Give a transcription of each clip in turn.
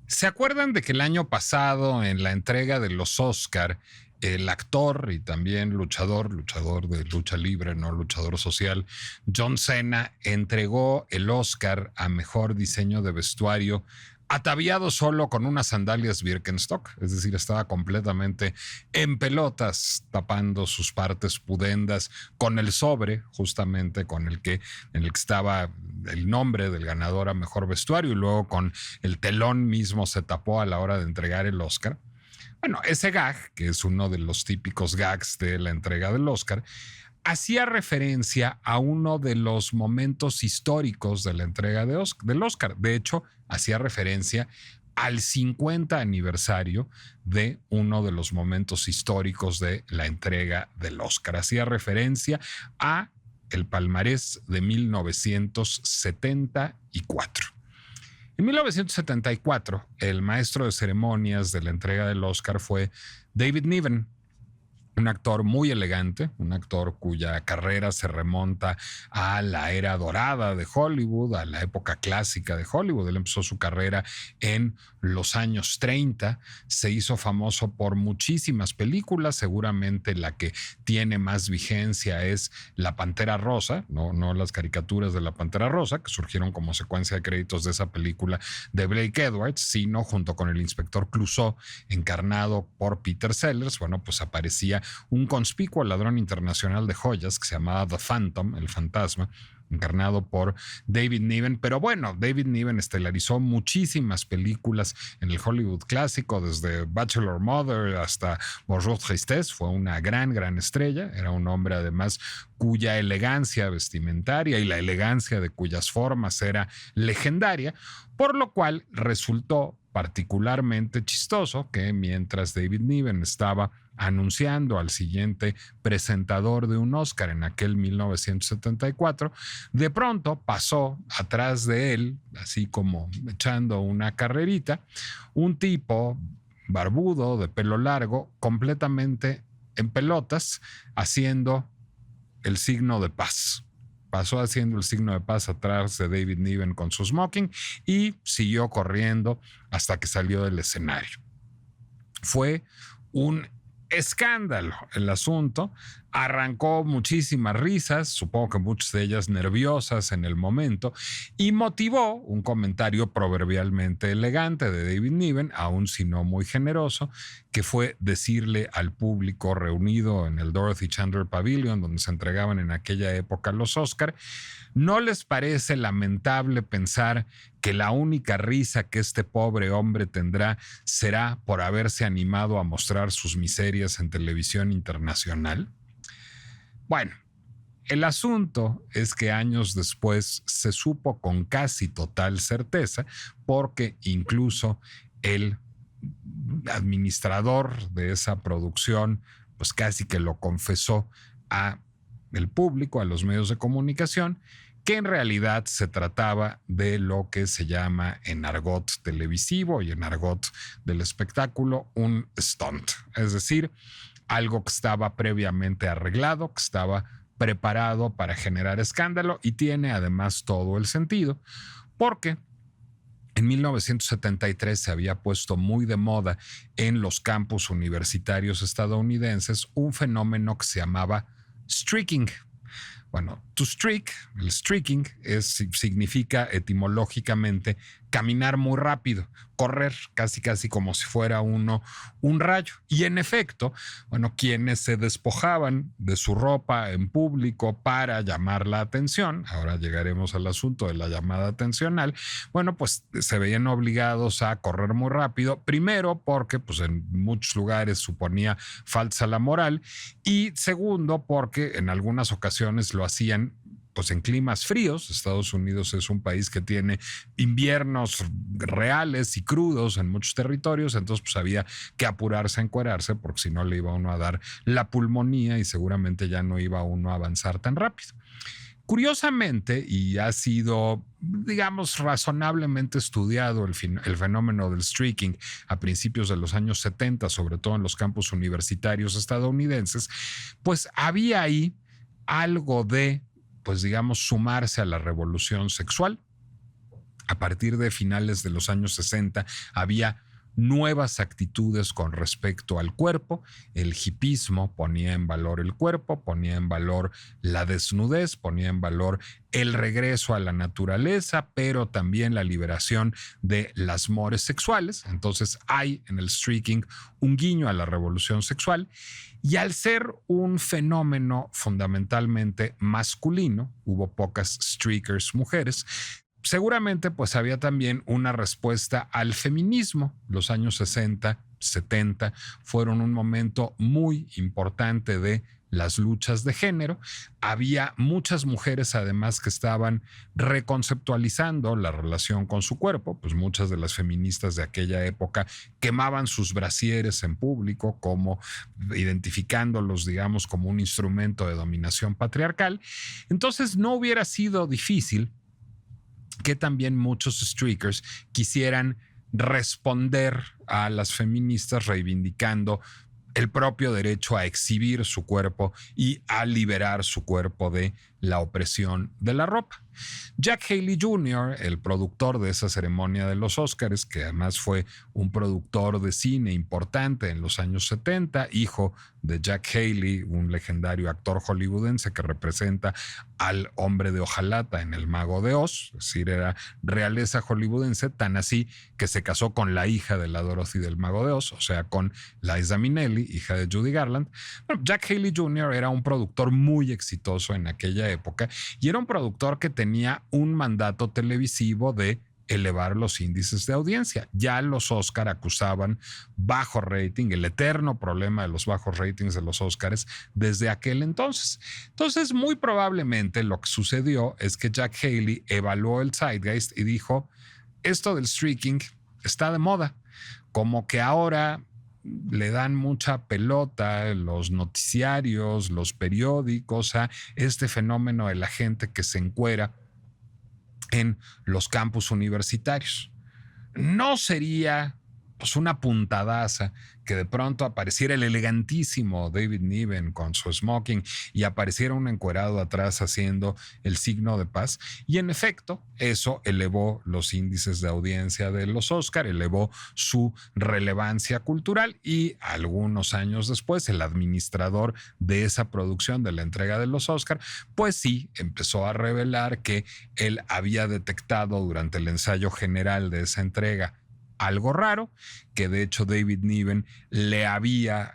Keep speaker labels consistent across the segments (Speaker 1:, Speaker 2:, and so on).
Speaker 1: ¿Se acuerdan de que el año pasado, en la entrega de los Oscar, el actor y también luchador de lucha libre, no luchador social, John Cena, entregó el Oscar a mejor diseño de vestuario ataviado solo con unas sandalias Birkenstock? Es decir, estaba completamente en pelotas, tapando sus partes pudendas con el sobre, justamente en el que estaba el nombre del ganador a mejor vestuario, y luego con el telón mismo se tapó a la hora de entregar el Oscar. Bueno, ese gag, que es uno de los típicos gags de la entrega del Oscar, hacía referencia a uno de los momentos históricos de la entrega del Oscar. De hecho, hacía referencia al 50 aniversario de uno de los momentos históricos de la entrega del Oscar. Hacía referencia a el palmarés de 1974. En 1974, el maestro de ceremonias de la entrega del Oscar fue David Niven, un actor muy elegante, un actor cuya carrera se remonta a la era dorada de Hollywood, a la época clásica de Hollywood. Él empezó su carrera en los años 30, se hizo famoso por muchísimas películas, seguramente la que tiene más vigencia es La Pantera Rosa, no las caricaturas de La Pantera Rosa, que surgieron como secuencia de créditos de esa película de Blake Edwards, sino junto con el inspector Clouseau, encarnado por Peter Sellers. Bueno, pues aparecía un conspicuo ladrón internacional de joyas que se llamaba The Phantom, el fantasma, encarnado por David Niven. Pero bueno, David Niven estelarizó muchísimas películas en el Hollywood clásico, desde Bachelor Mother hasta Bonjour Tristesse. Fue una gran estrella. Era un hombre, además, cuya elegancia vestimentaria y la elegancia de cuyas formas era legendaria, por lo cual resultó particularmente chistoso que mientras David Niven estaba anunciando al siguiente presentador de un Oscar en aquel 1974, de pronto pasó atrás de él, así como echando una carrerita, un tipo barbudo, de pelo largo, completamente en pelotas, haciendo el signo de paz. Pasó haciendo el signo de paz atrás de David Niven con su smoking y siguió corriendo hasta que salió del escenario. Fue un escándalo el asunto. Arrancó muchísimas risas, supongo que muchas de ellas nerviosas en el momento, y motivó un comentario proverbialmente elegante de David Niven, aun si no muy generoso, que fue decirle al público reunido en el Dorothy Chandler Pavilion, donde se entregaban en aquella época los Oscar: ¿no les parece lamentable pensar que la única risa que este pobre hombre tendrá será por haberse animado a mostrar sus miserias en televisión internacional? Bueno, el asunto es que años después se supo con casi total certeza, porque incluso el administrador de esa producción pues casi que lo confesó a el público, a los medios de comunicación, que en realidad se trataba de lo que se llama en argot televisivo y en argot del espectáculo un stunt, es decir, algo que estaba previamente arreglado, que estaba preparado para generar escándalo, y tiene además todo el sentido, porque en 1973 se había puesto muy de moda en los campus universitarios estadounidenses un fenómeno que se llamaba streaking. Bueno, to streak, el streaking significa etimológicamente caminar muy rápido, correr casi como si fuera uno un rayo. Y en efecto, bueno, quienes se despojaban de su ropa en público para llamar la atención, ahora llegaremos al asunto de la llamada atencional, bueno, pues se veían obligados a correr muy rápido, primero porque pues en muchos lugares suponía falsa la moral, y segundo porque en algunas ocasiones lo hacían pues en climas fríos. Estados Unidos es un país que tiene inviernos reales y crudos en muchos territorios, entonces pues había que apurarse a encuerarse, porque si no le iba uno a dar la pulmonía y seguramente ya no iba uno a avanzar tan rápido. Curiosamente, y ha sido, digamos, razonablemente estudiado el fenómeno del streaking a principios de los años 70, sobre todo en los campus universitarios estadounidenses, pues había ahí algo de, pues digamos, sumarse a la revolución sexual. A partir de finales de los años 60 había nuevas actitudes con respecto al cuerpo. El hipismo ponía en valor el cuerpo, ponía en valor la desnudez, ponía en valor el regreso a la naturaleza, pero también la liberación de las mores sexuales. Entonces hay en el streaking un guiño a la revolución sexual. Y al ser un fenómeno fundamentalmente masculino, hubo pocas streakers mujeres. Seguramente pues había también una respuesta al feminismo. Los años 60, 70 fueron un momento muy importante de las luchas de género. Había muchas mujeres además que estaban reconceptualizando la relación con su cuerpo, pues muchas de las feministas de aquella época quemaban sus brasieres en público, como identificándolos, digamos, como un instrumento de dominación patriarcal. Entonces no hubiera sido difícil que también muchos streakers quisieran responder a las feministas reivindicando el propio derecho a exhibir su cuerpo y a liberar su cuerpo de la opresión de la ropa. Jack Haley Jr., el productor de esa ceremonia de los Oscars, que además fue un productor de cine importante en los años 70, hijo de Jack Haley, un legendario actor hollywoodense que representa al hombre de hojalata en El Mago de Oz, es decir, era realeza hollywoodense, tan así que se casó con la hija de la Dorothy del Mago de Oz, o sea, con Liza Minnelli, hija de Judy Garland. Bueno, Jack Haley Jr. era un productor muy exitoso en aquella época y era un productor que tenía un mandato televisivo de elevar los índices de audiencia. Ya los Oscar acusaban bajo rating, el eterno problema de los bajos ratings de los Oscars desde aquel entonces. Entonces, muy probablemente lo que sucedió es que Jack Haley evaluó el zeitgeist y dijo, esto del streaking está de moda, como que ahora le dan mucha pelota los noticiarios, los periódicos a este fenómeno de la gente que se encuera en los campus universitarios. No sería pues una puntadaza que de pronto apareciera el elegantísimo David Niven con su smoking y apareciera un encuerado atrás haciendo el signo de paz. Y en efecto, eso elevó los índices de audiencia de los Oscar, elevó su relevancia cultural y algunos años después el administrador de esa producción de la entrega de los Oscar, pues sí, empezó a revelar que él había detectado durante el ensayo general de esa entrega algo raro, que de hecho David Niven le había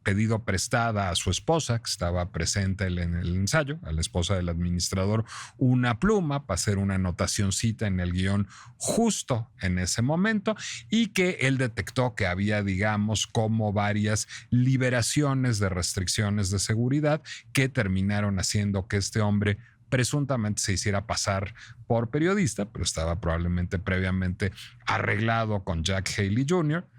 Speaker 1: pedido prestada a su esposa, que estaba presente en el ensayo, a la esposa del administrador, una pluma para hacer una anotacioncita en el guión justo en ese momento y que él detectó que había, digamos, como varias liberaciones de restricciones de seguridad que terminaron haciendo que este hombre presuntamente se hiciera pasar por periodista, pero estaba probablemente previamente arreglado con Jack Haley Jr.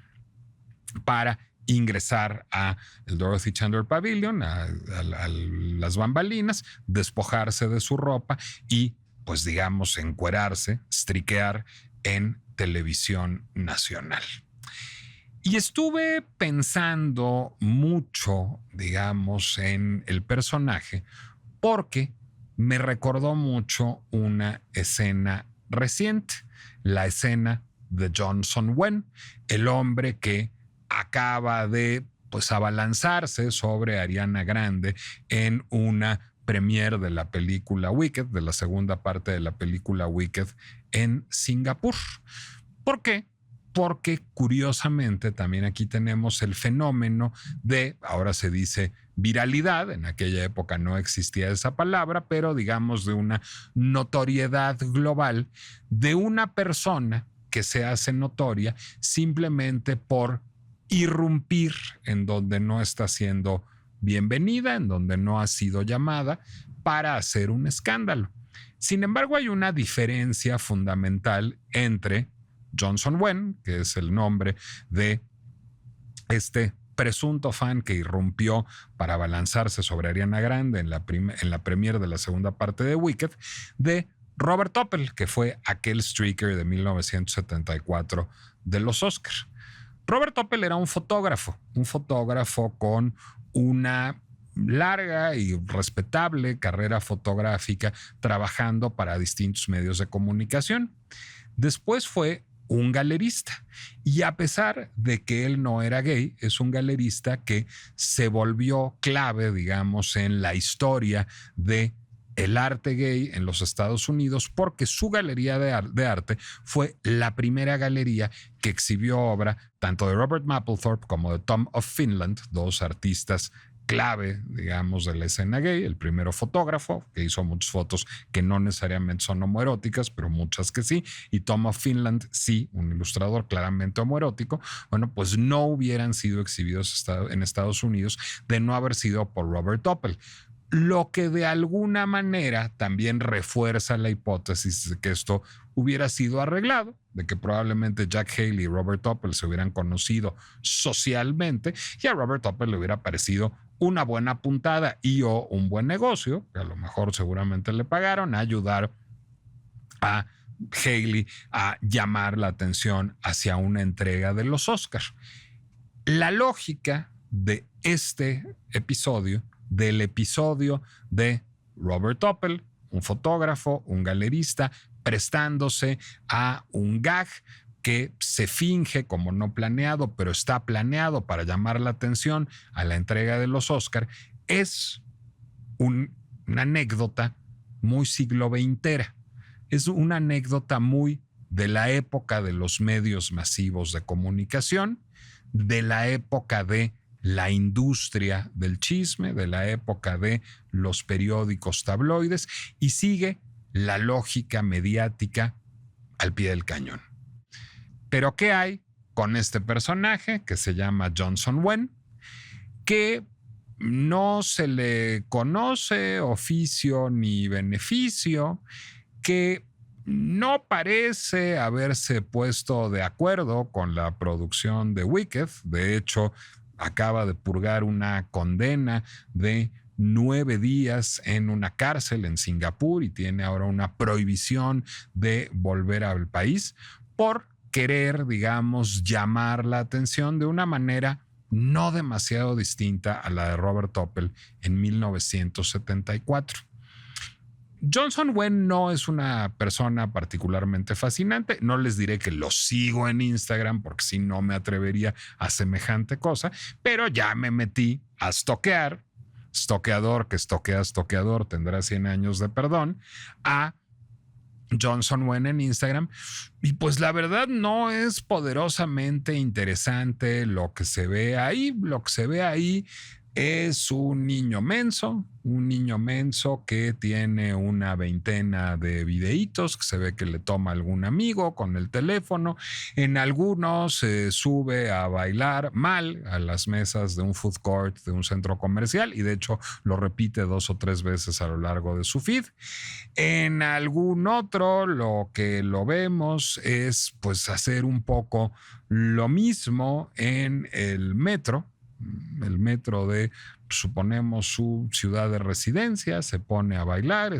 Speaker 1: para ingresar a el Dorothy Chandler Pavilion, a las bambalinas, despojarse de su ropa y, pues digamos, encuerarse, striquear en televisión nacional. Y estuve pensando mucho, digamos, en el personaje porque me recordó mucho una escena reciente, la escena de Johnson Wen, el hombre que acaba de pues abalanzarse sobre Ariana Grande en una premiere de la película Wicked, de la segunda parte de la película Wicked en Singapur. ¿Por qué? Porque curiosamente también aquí tenemos el fenómeno de, ahora se dice viralidad, en aquella época no existía esa palabra, pero digamos de una notoriedad global de una persona que se hace notoria simplemente por irrumpir en donde no está siendo bienvenida, en donde no ha sido llamada para hacer un escándalo. Sin embargo, hay una diferencia fundamental entre Johnson Wen, que es el nombre de este presunto fan que irrumpió para abalanzarse sobre Ariana Grande en la premiere de la segunda parte de Wicked, de Robert Oppel, que fue aquel streaker de 1974 de los Oscars. Robert Oppel era un fotógrafo con una larga y respetable carrera fotográfica trabajando para distintos medios de comunicación. Después fue un galerista. Y a pesar de que él no era gay, es un galerista que se volvió clave, digamos, en la historia de el arte gay en los Estados Unidos, porque su galería de arte fue la primera galería que exhibió obra tanto de Robert Mapplethorpe como de Tom of Finland, dos artistas clave, digamos, de la escena gay. El primero fotógrafo, que hizo muchas fotos que no necesariamente son homoeróticas, pero muchas que sí, y Tom of Finland, sí, un ilustrador claramente homoerótico. Bueno, pues no hubieran sido exhibidos en Estados Unidos de no haber sido por Robert Oppel. Lo que de alguna manera también refuerza la hipótesis de que esto hubiera sido arreglado, de que probablemente Jack Haley y Robert Oppel se hubieran conocido socialmente y a Robert Oppel le hubiera parecido una buena puntada y o un buen negocio, que a lo mejor seguramente le pagaron, a ayudar a Haley a llamar la atención hacia una entrega de los Oscars. La lógica de este episodio, del episodio de Robert Oppel, un fotógrafo, un galerista, prestándose a un gag que se finge como no planeado, pero está planeado para llamar la atención a la entrega de los Oscar, es una anécdota muy siglo XXera. Es una anécdota muy de la época de los medios masivos de comunicación, de la época de la industria del chisme, de la época de los periódicos tabloides, y sigue la lógica mediática al pie del cañón. Pero ¿qué hay con este personaje que se llama Johnson Wen? Que no se le conoce oficio ni beneficio, que no parece haberse puesto de acuerdo con la producción de Wicked. De hecho, acaba de purgar una condena de 9 días en una cárcel en Singapur y tiene ahora una prohibición de volver al país por querer, digamos, llamar la atención de una manera no demasiado distinta a la de Robert Oppel en 1974. Johnson Wen no es una persona particularmente fascinante. No les diré que lo sigo en Instagram porque si no me atrevería a semejante cosa, pero ya me metí a stalkear, stalkeador que stalkea stalkeador tendrá 100 años de perdón, a Johnson Wen en Instagram, y pues la verdad no es poderosamente interesante lo que se ve ahí. Lo que se ve ahí es un niño menso que tiene una veintena de videitos que se ve que le toma algún amigo con el teléfono. En algunos se sube a bailar mal a las mesas de un food court de un centro comercial y de hecho lo repite 2 o 3 veces a lo largo de su feed. En algún otro lo que lo vemos es pues hacer un poco lo mismo en el metro de, suponemos, su ciudad de residencia. Se pone a bailar,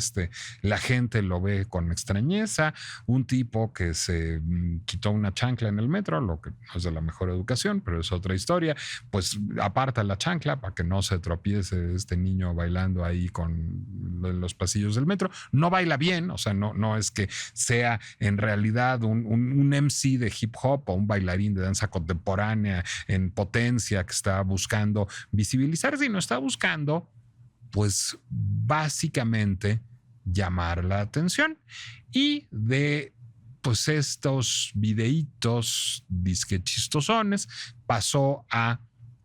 Speaker 1: la gente lo ve con extrañeza. Un tipo que se quitó una chancla en el metro, lo que no es de la mejor educación, pero es otra historia, pues aparta la chancla para que no se tropiece este niño bailando ahí en los pasillos del metro. No baila bien, o sea, no es que sea en realidad un MC de hip hop o un bailarín de danza contemporánea en potencia que está buscando visibilizar, sino está buscando, pues básicamente llamar la atención. Y de pues estos videitos disque chistosones pasó a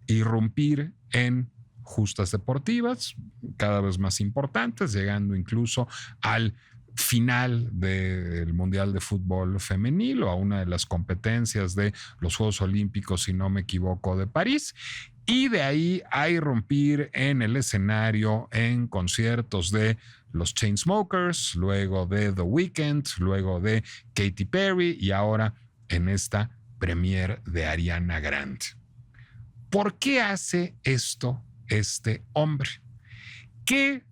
Speaker 1: irrumpir en justas deportivas cada vez más importantes, llegando incluso al final del Mundial de Fútbol Femenil o a una de las competencias de los Juegos Olímpicos, si no me equivoco, de París. Y de ahí a irrumpir en el escenario en conciertos de los Chainsmokers, luego de The Weeknd, luego de Katy Perry y ahora en esta premiere de Ariana Grande. ¿Por qué hace esto este hombre? ¿Qué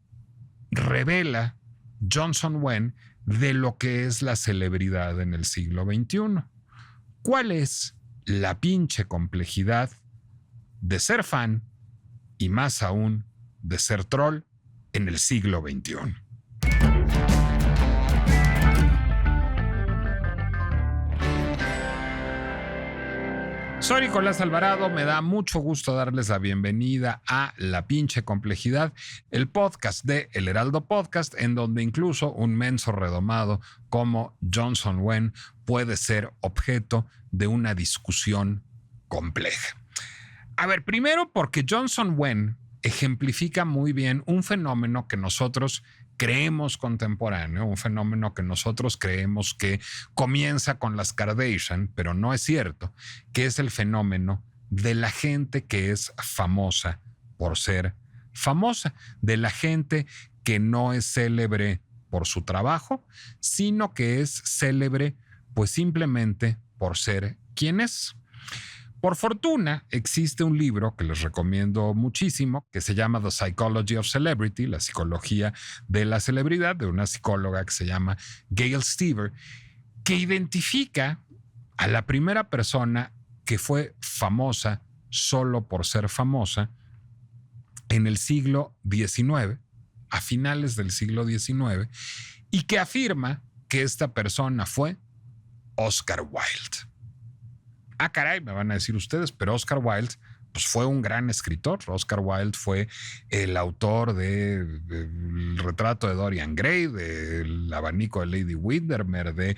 Speaker 1: revela Johnson Wen de lo que es la celebridad en el siglo XXI? ¿Cuál es la pinche complejidad de ser fan y más aún de ser troll en el siglo XXI? Soy Nicolás Alvarado, me da mucho gusto darles la bienvenida a La Pinche Complejidad, el podcast de El Heraldo Podcast, en donde incluso un menso redomado como Johnson Wen puede ser objeto de una discusión compleja. A ver, primero porque Johnson Wen ejemplifica muy bien un fenómeno que nosotros creemos contemporáneo, un fenómeno que nosotros creemos que comienza con las Kardashian, pero no es cierto, que es el fenómeno de la gente que es famosa por ser famosa, de la gente que no es célebre por su trabajo, sino que es célebre pues simplemente por ser quien es. Por fortuna, existe un libro que les recomiendo muchísimo que se llama The Psychology of Celebrity, la psicología de la celebridad, de una psicóloga que se llama Gail Stever, que identifica a la primera persona que fue famosa solo por ser famosa en el siglo XIX, a finales del siglo XIX, y que afirma que esta persona fue Oscar Wilde. Ah, caray, me van a decir ustedes, pero Oscar Wilde pues fue un gran escritor. Oscar Wilde fue el autor del retrato de Dorian Gray, del abanico de Lady Windermere, de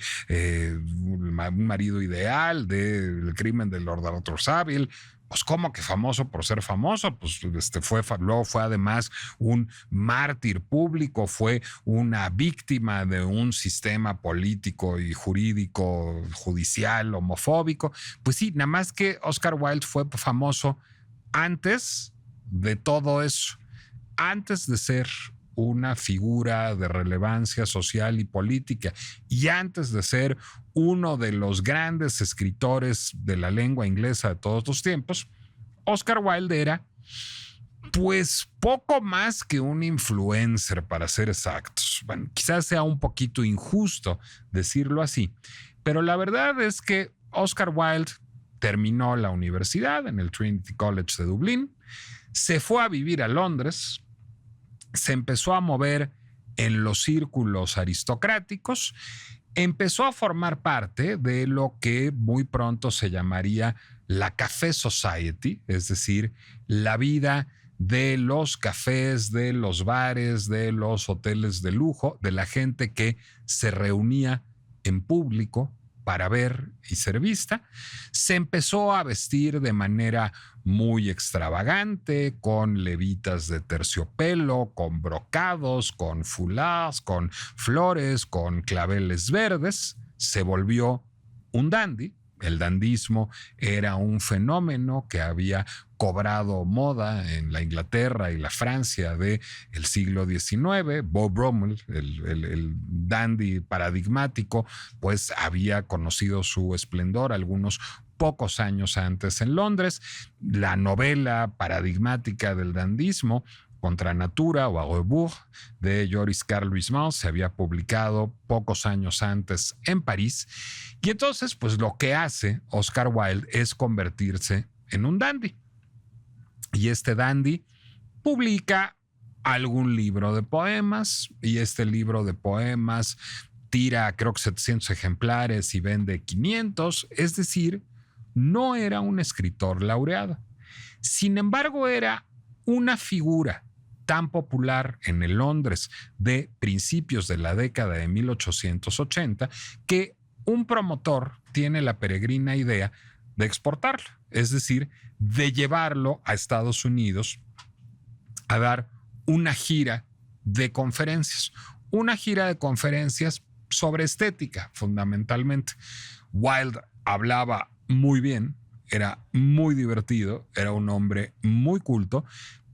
Speaker 1: Un marido ideal, del crimen de Lord Arthur Savile. Pues ¿cómo que famoso por ser famoso? Pues luego fue además un mártir público, fue una víctima de un sistema político y jurídico, judicial, homofóbico. Pues sí, nada más que Oscar Wilde fue famoso antes de todo eso, antes de ser una figura de relevancia social y política y antes de ser uno de los grandes escritores de la lengua inglesa de todos los tiempos, Oscar Wilde era pues poco más que un influencer, para ser exactos. Bueno, quizás sea un poquito injusto decirlo así, pero la verdad es que Oscar Wilde terminó la universidad en el Trinity College de Dublín, se fue a vivir a Londres, se empezó a mover en los círculos aristocráticos, empezó a formar parte de lo que muy pronto se llamaría la Café Society, es decir, la vida de los cafés, de los bares, de los hoteles de lujo, de la gente que se reunía en público para ver y ser vista. Se empezó a vestir de manera muy extravagante, con levitas de terciopelo, con brocados, con foulars, con flores, con claveles verdes. Se volvió un dandy. El dandismo era un fenómeno que había cobrado moda en la Inglaterra y la Francia del siglo XIX. Beau Brummel, el dandy paradigmático, pues había conocido su esplendor algunos pocos años antes en Londres. La novela paradigmática del dandismo, Contra Natura o A Rebours, de Joris Karl Huysmans, se había publicado pocos años antes en París. Y entonces, pues lo que hace Oscar Wilde es convertirse en un dandy. Y este dandy publica algún libro de poemas, y este libro de poemas tira creo que 700 ejemplares y vende 500, es decir, no era un escritor laureado. Sin embargo, era una figura tan popular en el Londres de principios de la década de 1880 que un promotor tiene la peregrina idea de exportarlo, es decir, de llevarlo a Estados Unidos a dar una gira de conferencias sobre estética, fundamentalmente. Wilde hablaba muy bien, era muy divertido, era un hombre muy culto,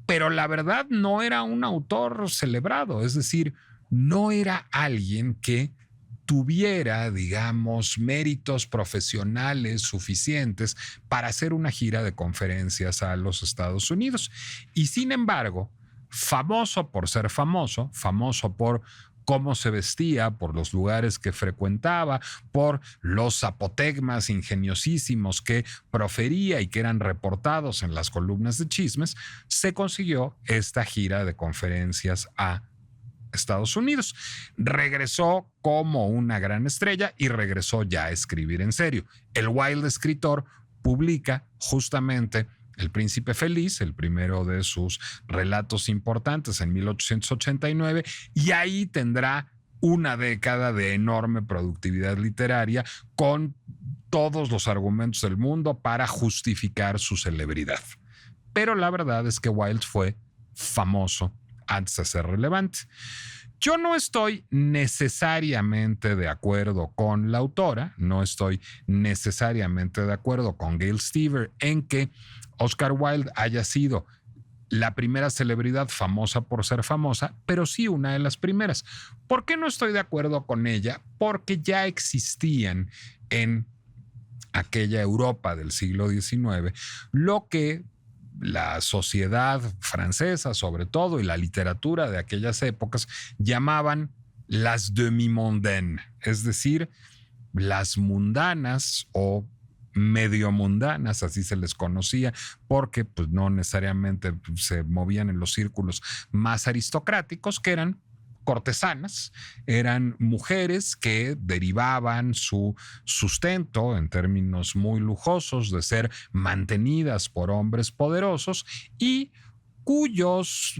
Speaker 1: pero la verdad no era un autor celebrado, es decir, no era alguien que tuviera, digamos, méritos profesionales suficientes para hacer una gira de conferencias a los Estados Unidos. Y sin embargo, famoso por ser famoso, famoso por cómo se vestía, por los lugares que frecuentaba, por los apotegmas ingeniosísimos que profería y que eran reportados en las columnas de chismes, se consiguió esta gira de conferencias a Estados Unidos. Regresó como una gran estrella y regresó ya a escribir en serio. El Wilde escritor publica justamente El Príncipe Feliz, el primero de sus relatos importantes, en 1889, y ahí tendrá una década de enorme productividad literaria con todos los argumentos del mundo para justificar su celebridad. Pero la verdad es que Wilde fue famoso antes de ser relevante. Yo no estoy necesariamente de acuerdo con la autora, no estoy necesariamente de acuerdo con Gail Stever en que Oscar Wilde haya sido la primera celebridad famosa por ser famosa, pero sí una de las primeras. ¿Por qué no estoy de acuerdo con ella? Porque ya existían en aquella Europa del siglo XIX lo que la sociedad francesa, sobre todo, y la literatura de aquellas épocas llamaban las demi-mondaines, es decir, las mundanas o medio mundanas, así se les conocía, porque pues, no necesariamente se movían en los círculos más aristocráticos, que eran cortesanas, eran mujeres que derivaban su sustento en términos muy lujosos de ser mantenidas por hombres poderosos y cuyas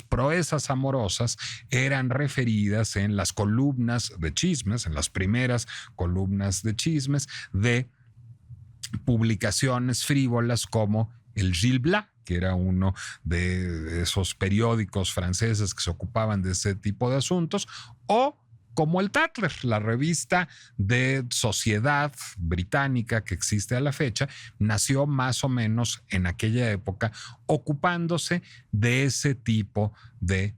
Speaker 1: proezas amorosas eran referidas en las columnas de chismes, en las primeras columnas de chismes de publicaciones frívolas como el Gil Blas, que era uno de esos periódicos franceses que se ocupaban de ese tipo de asuntos, o como el Tatler, la revista de sociedad británica que existe a la fecha, nació más o menos en aquella época ocupándose de ese tipo de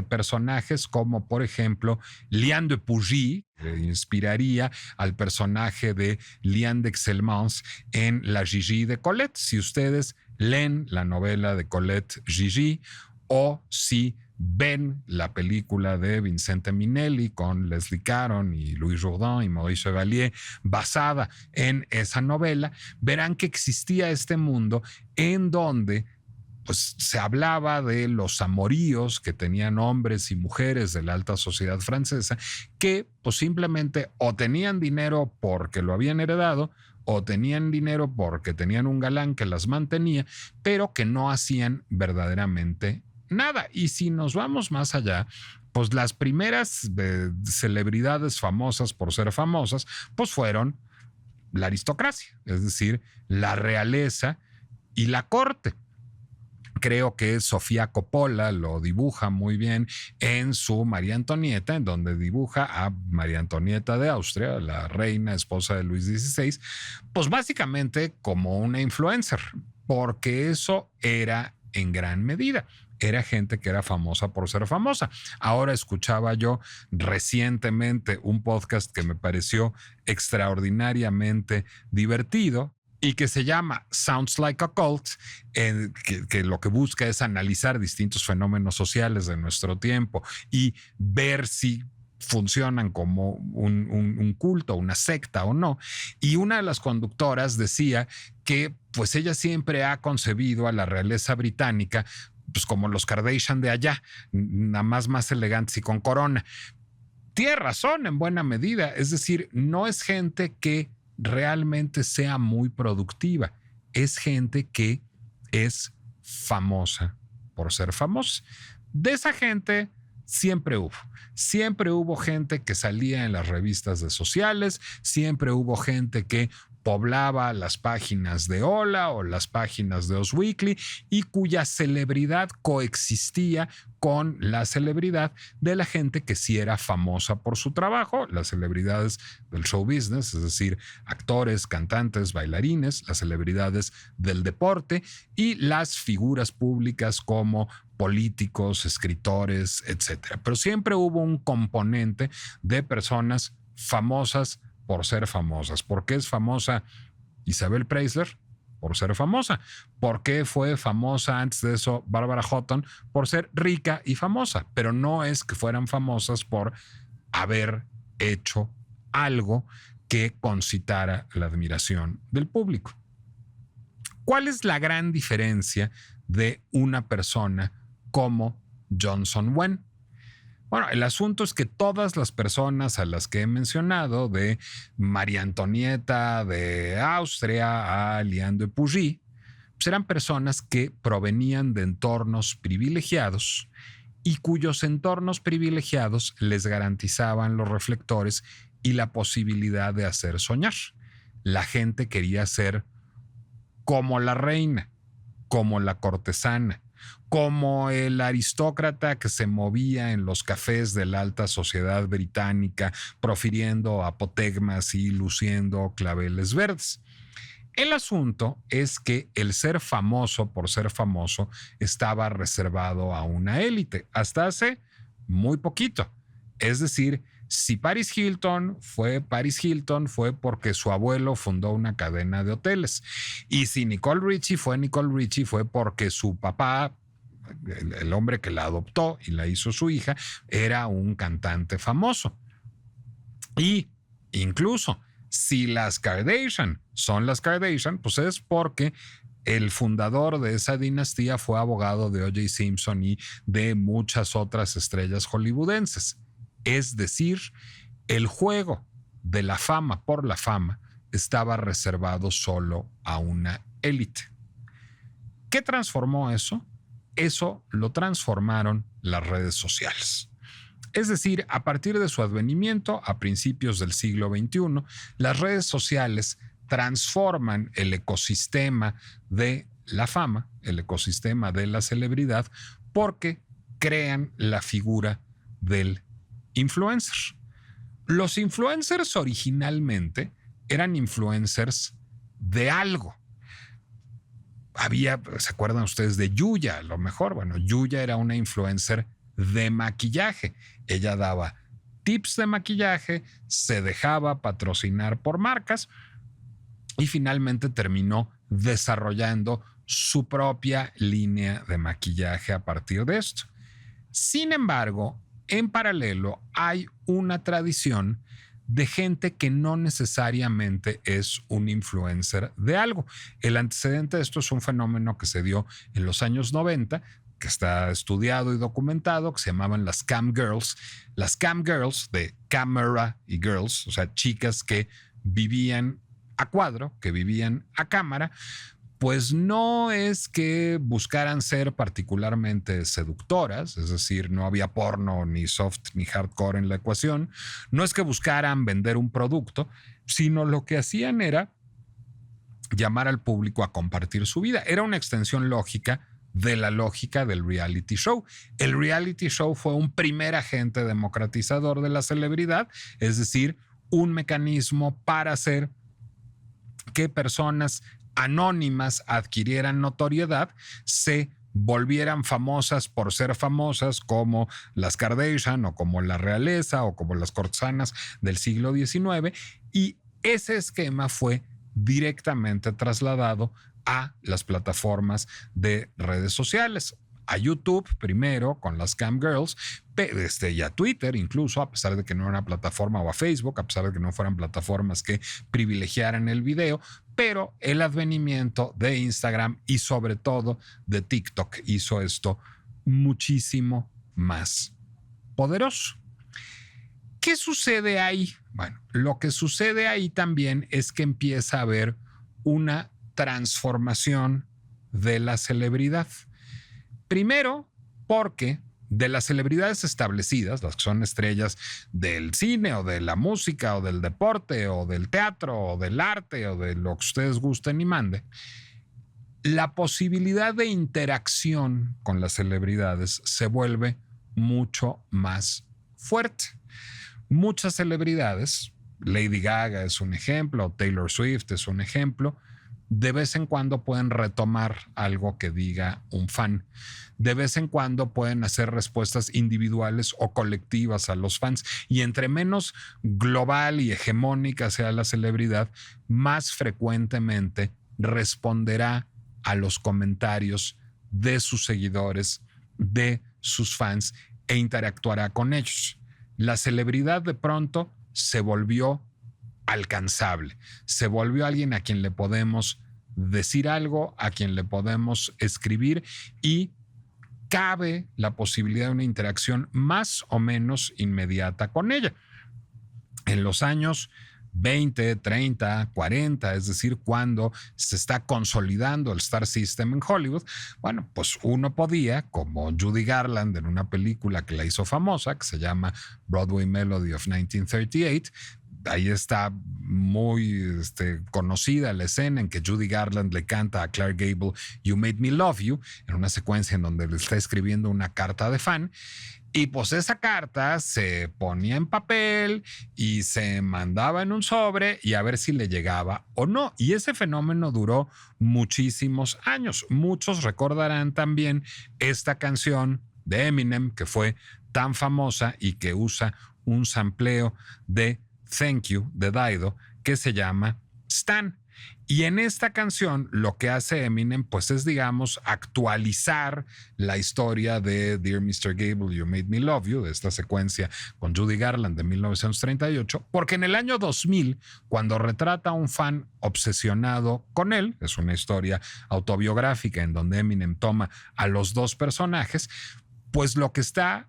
Speaker 1: personajes como por ejemplo Liane de Pougy, que inspiraría al personaje de Liane d'Excelmans en La Gigi de Colette. Si ustedes leen la novela de Colette Gigi o si ven la película de Vincente Minnelli con Leslie Caron y Louis Jourdan y Maurice Chevalier basada en esa novela, verán que existía este mundo en donde pues se hablaba de los amoríos que tenían hombres y mujeres de la alta sociedad francesa que pues simplemente o tenían dinero porque lo habían heredado o tenían dinero porque tenían un galán que las mantenía, pero que no hacían verdaderamente nada. Y si nos vamos más allá, pues las primeras celebridades famosas por ser famosas, pues fueron la aristocracia, es decir, la realeza y la corte. Creo que Sofía Coppola lo dibuja muy bien en su María Antonieta, en donde dibuja a María Antonieta de Austria, la reina esposa de Luis XVI, pues básicamente como una influencer, porque eso era en gran medida. Era gente que era famosa por ser famosa. Ahora escuchaba yo recientemente un podcast que me pareció extraordinariamente divertido y que se llama Sounds Like a Cult, que lo que busca es analizar distintos fenómenos sociales de nuestro tiempo y ver si funcionan como un culto, una secta o no. Y una de las conductoras decía que pues ella siempre ha concebido a la realeza británica pues como los Kardashian de allá, nada más elegantes y con corona. Tiene razón en buena medida, es decir, no es gente que realmente sea muy productiva, es gente que es famosa por ser famosa. De esa gente siempre hubo gente que salía en las revistas de sociales, siempre hubo gente que poblaba las páginas de Hola o las páginas de Us Weekly y cuya celebridad coexistía con la celebridad de la gente que sí era famosa por su trabajo, las celebridades del show business, es decir, actores, cantantes, bailarines, las celebridades del deporte y las figuras públicas como políticos, escritores, etcétera. Pero siempre hubo un componente de personas famosas por ser famosas. ¿Por qué es famosa Isabel Preisler? Por ser famosa. ¿Por qué fue famosa antes de eso Barbara Hutton? Por ser rica y famosa. Pero no es que fueran famosas por haber hecho algo que concitara la admiración del público. ¿Cuál es la gran diferencia de una persona como Johnson Wen? Bueno, el asunto es que todas las personas a las que he mencionado, de María Antonieta de Austria a Liane de Pougy, pues eran personas que provenían de entornos privilegiados y cuyos entornos privilegiados les garantizaban los reflectores y la posibilidad de hacer soñar. La gente quería ser como la reina, como la cortesana, como el aristócrata que se movía en los cafés de la alta sociedad británica, profiriendo apotegmas y luciendo claveles verdes. El asunto es que el ser famoso por ser famoso estaba reservado a una élite hasta hace muy poquito. Es decir, si Paris Hilton fue porque su abuelo fundó una cadena de hoteles. Y si Nicole Richie fue porque su papá, el hombre que la adoptó y la hizo su hija, era un cantante famoso. Y incluso si las Kardashian son las Kardashian, pues es porque el fundador de esa dinastía fue abogado de O.J. Simpson y de muchas otras estrellas hollywoodenses. Es decir, el juego de la fama por la fama estaba reservado solo a una élite. ¿Qué transformó eso? Eso lo transformaron las redes sociales. Es decir, a partir de su advenimiento a principios del siglo XXI, las redes sociales transforman el ecosistema de la fama, el ecosistema de la celebridad, porque crean la figura del influencer. Los influencers originalmente eran influencers de algo. ¿Se acuerdan ustedes de Yuya? A lo mejor, bueno, Yuya era una influencer de maquillaje. Ella daba tips de maquillaje, se dejaba patrocinar por marcas y finalmente terminó desarrollando su propia línea de maquillaje a partir de esto. Sin embargo, en paralelo hay una tradición de gente que no necesariamente es un influencer de algo. El antecedente de esto es un fenómeno que se dio en los años 90, que está estudiado y documentado, que se llamaban las cam girls. Las cam girls, de camera y girls, o sea, chicas que vivían a cuadro, que vivían a cámara, pues no es que buscaran ser particularmente seductoras, es decir, no había porno ni soft ni hardcore en la ecuación, no es que buscaran vender un producto, sino lo que hacían era llamar al público a compartir su vida. Era una extensión lógica de la lógica del reality show. El reality show fue un primer agente democratizador de la celebridad, es decir, un mecanismo para hacer que personas anónimas adquirieran notoriedad, se volvieran famosas por ser famosas, como las Kardashian o como la realeza o como las cortesanas del siglo XIX, y ese esquema fue directamente trasladado a las plataformas de redes sociales, a YouTube primero con las Cam Girls, y a Twitter incluso, a pesar de que no era una plataforma, o a Facebook, a pesar de que no fueran plataformas que privilegiaran el video, pero el advenimiento de Instagram y sobre todo de TikTok hizo esto muchísimo más poderoso. ¿Qué sucede ahí? Bueno, lo que sucede ahí también es que empieza a haber una transformación de la celebridad. Primero, porque de las celebridades establecidas, las que son estrellas del cine o de la música o del deporte o del teatro o del arte o de lo que ustedes gusten y manden, la posibilidad de interacción con las celebridades se vuelve mucho más fuerte. Muchas celebridades, Lady Gaga es un ejemplo, Taylor Swift es un ejemplo, de vez en cuando pueden retomar algo que diga un fan. De vez en cuando pueden hacer respuestas individuales o colectivas a los fans. Y entre menos global y hegemónica sea la celebridad, más frecuentemente responderá a los comentarios de sus seguidores, de sus fans, e interactuará con ellos. La celebridad de pronto se volvió alcanzable, se volvió alguien a quien le podemos decir algo, a quien le podemos escribir, y cabe la posibilidad de una interacción más o menos inmediata con ella. En los años 20, 30, 40, es decir, cuando se está consolidando el Star System en Hollywood, bueno, pues uno podía, como Judy Garland en una película que la hizo famosa, que se llama Broadway Melody of 1938, ahí está muy conocida la escena en que Judy Garland le canta a Clark Gable You Made Me Love You, en una secuencia en donde le está escribiendo una carta de fan. Y pues esa carta se ponía en papel y se mandaba en un sobre y a ver si le llegaba o no. Y ese fenómeno duró muchísimos años. Muchos recordarán también esta canción de Eminem que fue tan famosa y que usa un sampleo de Thank You de Dido que se llama Stan. Y en esta canción lo que hace Eminem pues es, digamos, actualizar la historia de Dear Mr. Gable, You Made Me Love You, de esta secuencia con Judy Garland de 1938, porque en el año 2000, cuando retrata a un fan obsesionado con él, es una historia autobiográfica en donde Eminem toma a los dos personajes, pues lo que está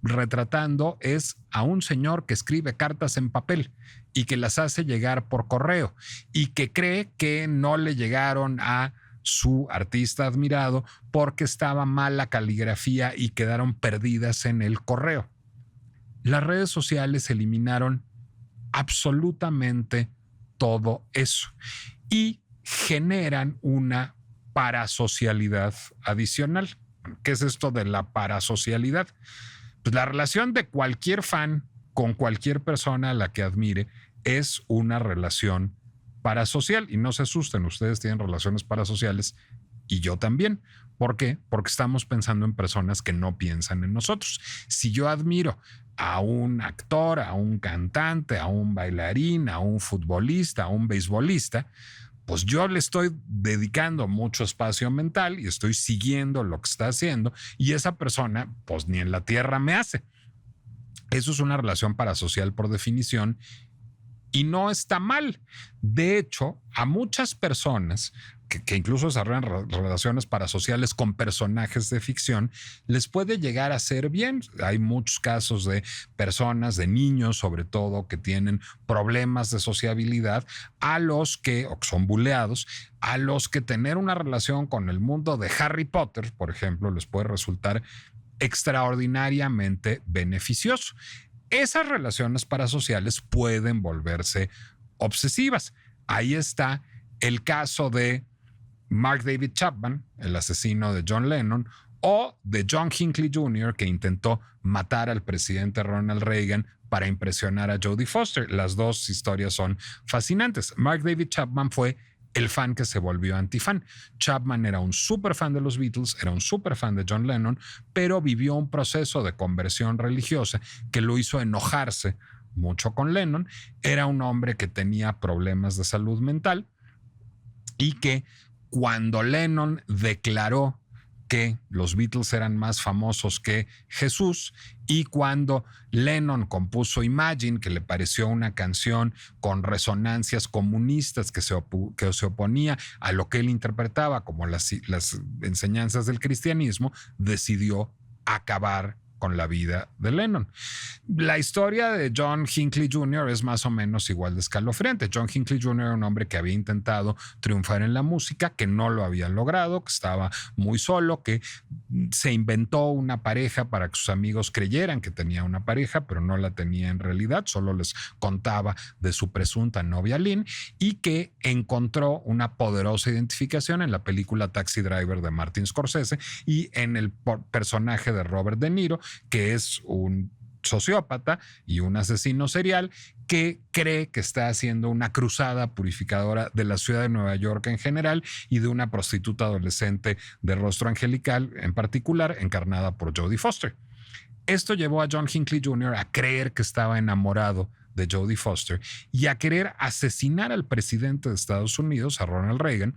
Speaker 1: retratando es a un señor que escribe cartas en papel y que las hace llegar por correo y que cree que no le llegaron a su artista admirado porque estaba mal la caligrafía y quedaron perdidas en el correo. Las redes sociales eliminaron absolutamente todo eso y generan una parasocialidad adicional. ¿Qué es esto de la parasocialidad? Pues la relación de cualquier fan con cualquier persona a la que admire es una relación parasocial. Y no se asusten, ustedes tienen relaciones parasociales y yo también. ¿Por qué? Porque estamos pensando en personas que no piensan en nosotros. Si yo admiro a un actor, a un cantante, a un bailarín, a un futbolista, a un beisbolista, pues yo le estoy dedicando mucho espacio mental y estoy siguiendo lo que está haciendo y esa persona pues ni en la tierra me hace. Eso es una relación parasocial por definición y no está mal. De hecho, a muchas personas que incluso desarrollan relaciones parasociales con personajes de ficción, les puede llegar a ser bien. Hay muchos casos de personas, de niños sobre todo, que tienen problemas de sociabilidad, a los que, o que son buleados, a los que tener una relación con el mundo de Harry Potter, por ejemplo, les puede resultar extraordinariamente beneficioso. Esas relaciones parasociales pueden volverse obsesivas. Ahí está el caso de Mark David Chapman, el asesino de John Lennon, o de John Hinckley Jr., que intentó matar al presidente Ronald Reagan para impresionar a Jodie Foster. Las dos historias son fascinantes. Mark David Chapman fue el fan que se volvió antifan. Chapman era un súper fan de los Beatles, era un súper fan de John Lennon, pero vivió un proceso de conversión religiosa que lo hizo enojarse mucho con Lennon. Era un hombre que tenía problemas de salud mental y que cuando Lennon declaró que los Beatles eran más famosos que Jesús y cuando Lennon compuso Imagine, que le pareció una canción con resonancias comunistas que se oponía a lo que él interpretaba como las enseñanzas del cristianismo, decidió acabar con la vida de Lennon. La historia de John Hinckley Jr. es más o menos igual de escalofriante. John Hinckley Jr. era un hombre que había intentado triunfar en la música, que no lo había logrado, que estaba muy solo, que se inventó una pareja para que sus amigos creyeran que tenía una pareja, pero no la tenía en realidad, solo les contaba de su presunta novia Lynn, y que encontró una poderosa identificación en la película Taxi Driver de Martin Scorsese y en el personaje de Robert De Niro, que es un sociópata y un asesino serial que cree que está haciendo una cruzada purificadora de la ciudad de Nueva York en general y de una prostituta adolescente de rostro angelical en particular, encarnada por Jodie Foster. Esto llevó a John Hinckley Jr. a creer que estaba enamorado de Jodie Foster y a querer asesinar al presidente de Estados Unidos, a Ronald Reagan,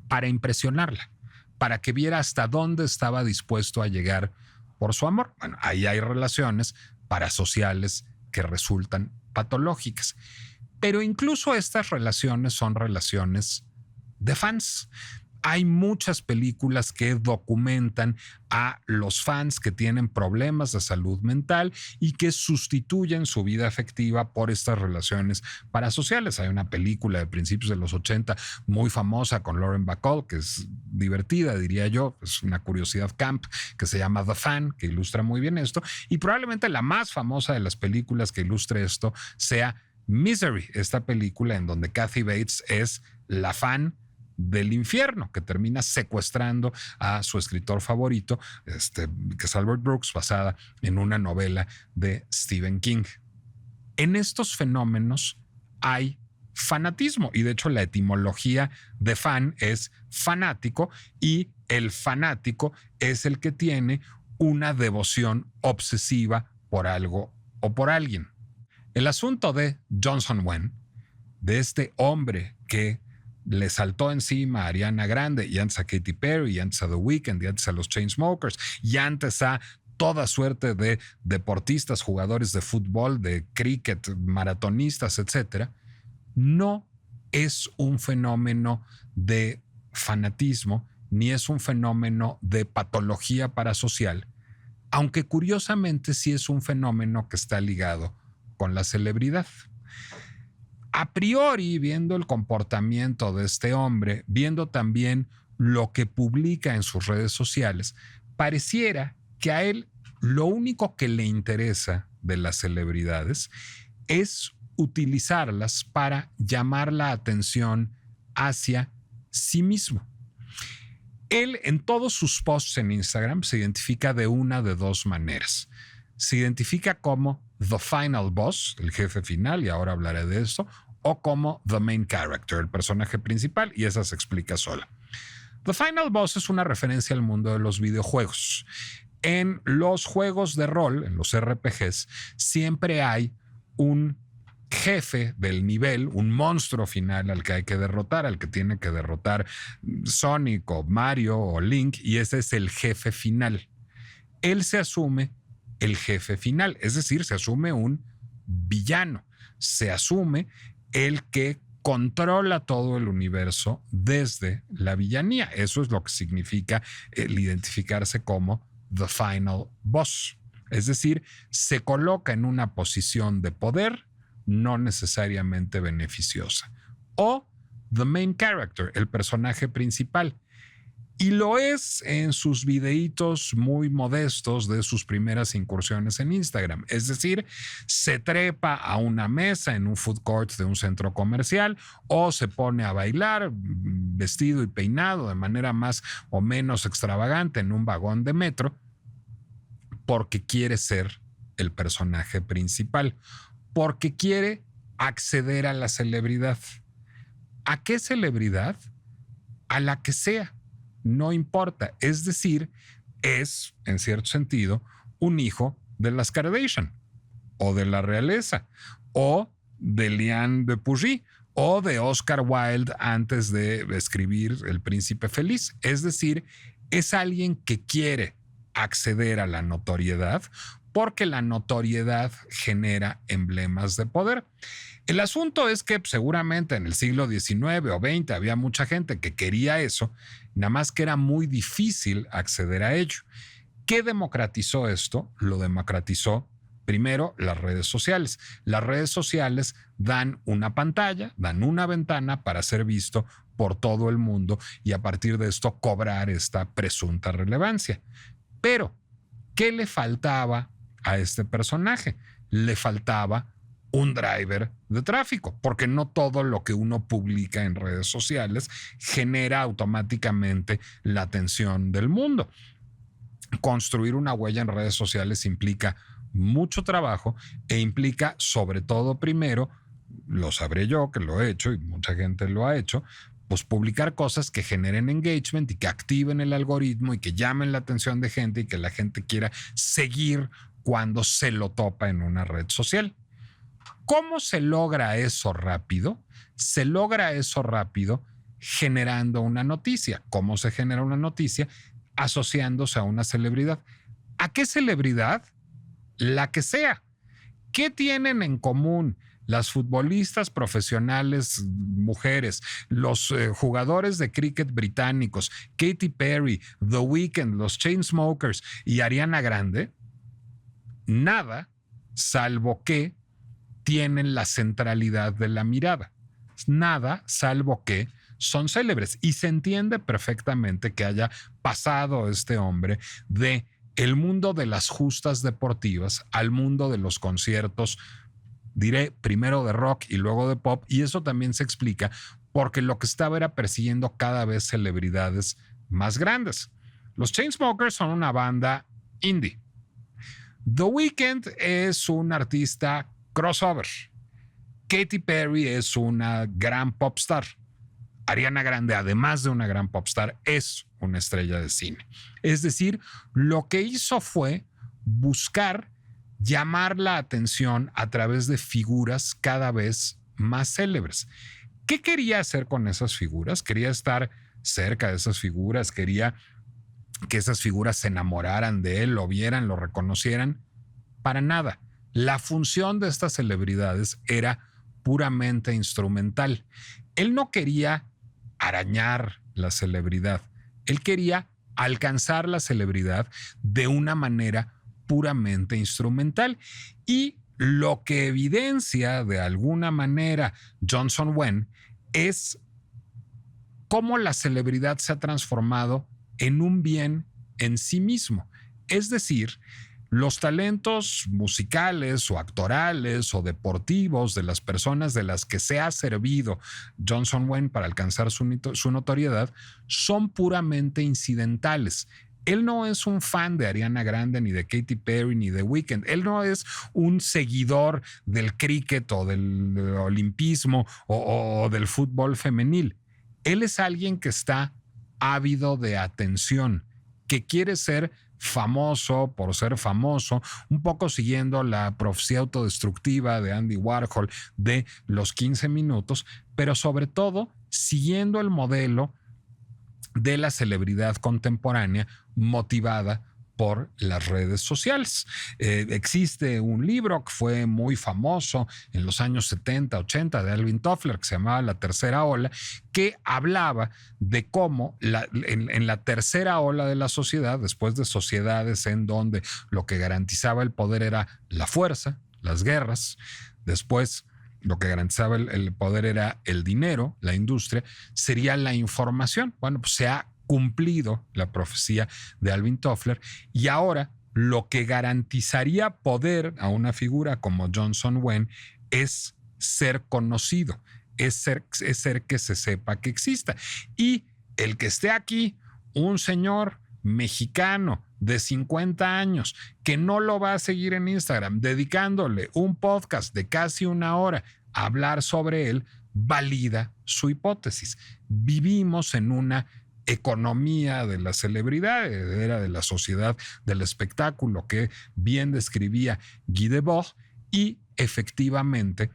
Speaker 1: para impresionarla, para que viera hasta dónde estaba dispuesto a llegar por su amor. Bueno, ahí hay relaciones parasociales que resultan patológicas. Pero incluso estas relaciones son relaciones de fans. Hay muchas películas que documentan a los fans que tienen problemas de salud mental y que sustituyen su vida afectiva por estas relaciones parasociales. Hay una película de principios de los 80 muy famosa con Lauren Bacall, que es divertida, diría yo, es una curiosidad camp, que se llama The Fan, que ilustra muy bien esto. Y probablemente la más famosa de las películas que ilustre esto sea Misery, esta película en donde Kathy Bates es la fan del infierno, que termina secuestrando a su escritor favorito, que es Albert Brooks, basada en una novela de Stephen King. En estos fenómenos hay fanatismo, y de hecho la etimología de fan es fanático, y el fanático es el que tiene una devoción obsesiva por algo o por alguien. El asunto de Johnson Wen, de este hombre que le saltó encima a Ariana Grande y antes a Katy Perry y antes a The Weeknd y antes a los Chainsmokers y antes a toda suerte de deportistas, jugadores de fútbol, de cricket, maratonistas, etcétera, no es un fenómeno de fanatismo ni es un fenómeno de patología parasocial, aunque curiosamente sí es un fenómeno que está ligado con la celebridad. A priori, viendo el comportamiento de este hombre, viendo también lo que publica en sus redes sociales, pareciera que a él lo único que le interesa de las celebridades es utilizarlas para llamar la atención hacia sí mismo. Él en todos sus posts en Instagram se identifica de una de dos maneras. Se identifica como The Final Boss, el jefe final, y ahora hablaré de eso, o como The Main Character, el personaje principal, y esa se explica sola. The Final Boss es una referencia al mundo de los videojuegos. En los juegos de rol, en los RPGs, siempre hay un jefe del nivel, un monstruo final al que hay que derrotar, al que tiene que derrotar Sonic o Mario o Link, y ese es el jefe final. Él se asume el jefe final, es decir, se asume un villano, se asume el que controla todo el universo desde la villanía. Eso es lo que significa el identificarse como The Final Boss. Es decir, se coloca en una posición de poder no necesariamente beneficiosa. O The Main Character, el personaje principal. Y lo es en sus videitos muy modestos de sus primeras incursiones en Instagram. Es decir, se trepa a una mesa en un food court de un centro comercial o se pone a bailar vestido y peinado de manera más o menos extravagante en un vagón de metro porque quiere ser el personaje principal, porque quiere acceder a la celebridad. ¿A qué celebridad? A la que sea. No importa. Es decir, es, en cierto sentido, un hijo de las Kardashian, o de la realeza, o de Liane de Pougy, o de Oscar Wilde antes de escribir El Príncipe Feliz. Es decir, es alguien que quiere acceder a la notoriedad porque la notoriedad genera emblemas de poder. El asunto es que seguramente en el siglo XIX o XX había mucha gente que quería eso, nada más que era muy difícil acceder a ello. ¿Qué democratizó esto? Lo democratizó primero las redes sociales. Las redes sociales dan una pantalla, dan una ventana para ser visto por todo el mundo y a partir de esto cobrar esta presunta relevancia. Pero, ¿qué le faltaba a este personaje? Le faltaba un driver de tráfico, porque no todo lo que uno publica en redes sociales genera automáticamente la atención del mundo. Construir una huella en redes sociales implica mucho trabajo e implica, sobre todo, primero, lo sabré yo que lo he hecho y mucha gente lo ha hecho, pues publicar cosas que generen engagement y que activen el algoritmo y que llamen la atención de gente y que la gente quiera seguir cuando se lo topa en una red social. ¿Cómo se logra eso rápido? Se logra eso rápido generando una noticia. ¿Cómo se genera una noticia? Asociándose a una celebridad. ¿A qué celebridad? La que sea. ¿Qué tienen en común las futbolistas profesionales mujeres, los jugadores de cricket británicos, Katy Perry, The Weeknd, los Chainsmokers y Ariana Grande, nada salvo que tienen la centralidad de la mirada. Nada salvo que son célebres. Y se entiende perfectamente que haya pasado este hombre de el mundo de las justas deportivas al mundo de los conciertos, diré primero de rock y luego de pop, y eso también se explica porque lo que estaba era persiguiendo cada vez celebridades más grandes. Los Chainsmokers son una banda indie. The Weeknd es un artista crossover. Katy Perry es una gran pop star. Ariana Grande, además de una gran popstar, es una estrella de cine. Es decir, lo que hizo fue buscar llamar la atención a través de figuras cada vez más célebres. ¿Qué quería hacer con esas figuras? Quería estar cerca de esas figuras, quería que esas figuras se enamoraran de él, lo vieran, lo reconocieran. Para nada. La función de estas celebridades era puramente instrumental. Él no quería arañar la celebridad. Él quería alcanzar la celebridad de una manera puramente instrumental. Y lo que evidencia de alguna manera Johnson Wen es cómo la celebridad se ha transformado en un bien en sí mismo. Es decir, los talentos musicales o actorales o deportivos de las personas de las que se ha servido Johnson Wen para alcanzar su notoriedad son puramente incidentales. Él no es un fan de Ariana Grande, ni de Katy Perry, ni de Weeknd. Él no es un seguidor del cricket o del olimpismo o del fútbol femenil. Él es alguien que está ávido de atención, que quiere ser famoso por ser famoso, un poco siguiendo la profecía autodestructiva de Andy Warhol de los 15 minutos, pero sobre todo siguiendo el modelo de la celebridad contemporánea motivada por las redes sociales. Existe un libro que fue muy famoso en los años 70, 80 de Alvin Toffler que se llamaba La Tercera Ola, que hablaba de cómo en la tercera ola de la sociedad, después de sociedades en donde lo que garantizaba el poder era la fuerza, las guerras, después lo que garantizaba el poder era el dinero, la industria, sería la información. Bueno, pues se ha cumplido la profecía de Alvin Toffler y ahora lo que garantizaría poder a una figura como Johnson Wen es ser conocido, es ser que se sepa que exista. Y el que esté aquí, un señor mexicano de 50 años que no lo va a seguir en Instagram, dedicándole un podcast de casi una hora a hablar sobre él, valida su hipótesis. Vivimos en una economía de la celebridad, era de la sociedad del espectáculo que bien describía Guy Debord, y efectivamente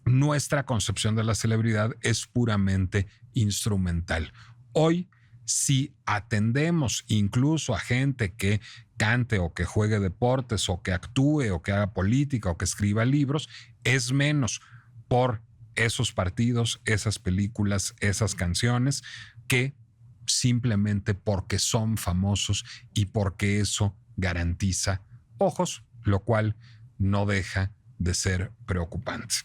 Speaker 1: nuestra concepción de la celebridad es puramente instrumental. Hoy, si atendemos incluso a gente que cante o que juegue deportes o que actúe o que haga política o que escriba libros, es menos por esos partidos, esas películas, esas canciones que simplemente porque son famosos y porque eso garantiza ojos, lo cual no deja de ser preocupante.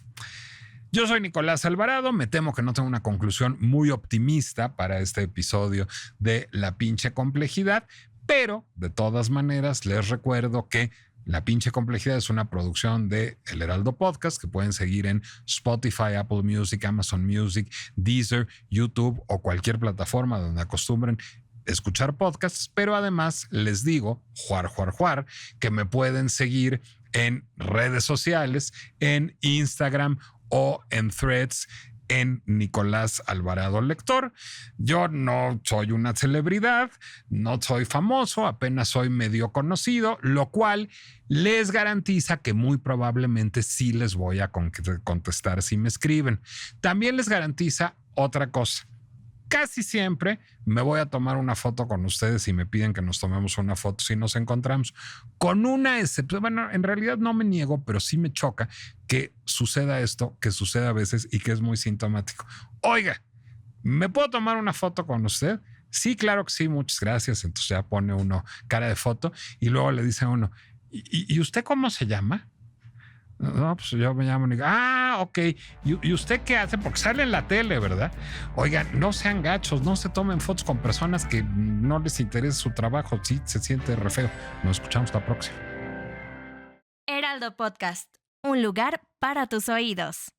Speaker 1: Yo soy Nicolás Alvarado, me temo que no tengo una conclusión muy optimista para este episodio de La Pinche Complejidad, pero de todas maneras les recuerdo que La Pinche Complejidad es una producción de El Heraldo Podcast que pueden seguir en Spotify, Apple Music, Amazon Music, Deezer, YouTube o cualquier plataforma donde acostumbren escuchar podcasts, pero además les digo, que me pueden seguir en redes sociales, en Instagram o en Threads, en Nicolás Alvarado Lector. Yo no soy una celebridad, no soy famoso, apenas soy medio conocido, lo cual les garantiza que muy probablemente sí les voy a contestar si me escriben. También les garantiza otra cosa. casi siempre me voy a tomar una foto con ustedes y me piden que nos tomemos una foto si nos encontramos. Con una excepción, bueno, en realidad no me niego, pero sí me choca que suceda esto, que suceda a veces y que es muy sintomático. Oiga, ¿me puedo tomar una foto con usted? Sí, claro que sí, muchas gracias. Entonces ya pone uno cara de foto y luego le dice a uno, ¿y usted cómo se llama? No, pues yo me llamo. Ok. ¿Y usted qué hace? Porque sale en la tele, ¿verdad? Oigan, no sean gachos, no se tomen fotos con personas que no les interesa su trabajo. Sí, se siente re feo. Nos escuchamos la próxima.
Speaker 2: Heraldo Podcast, un lugar para tus oídos.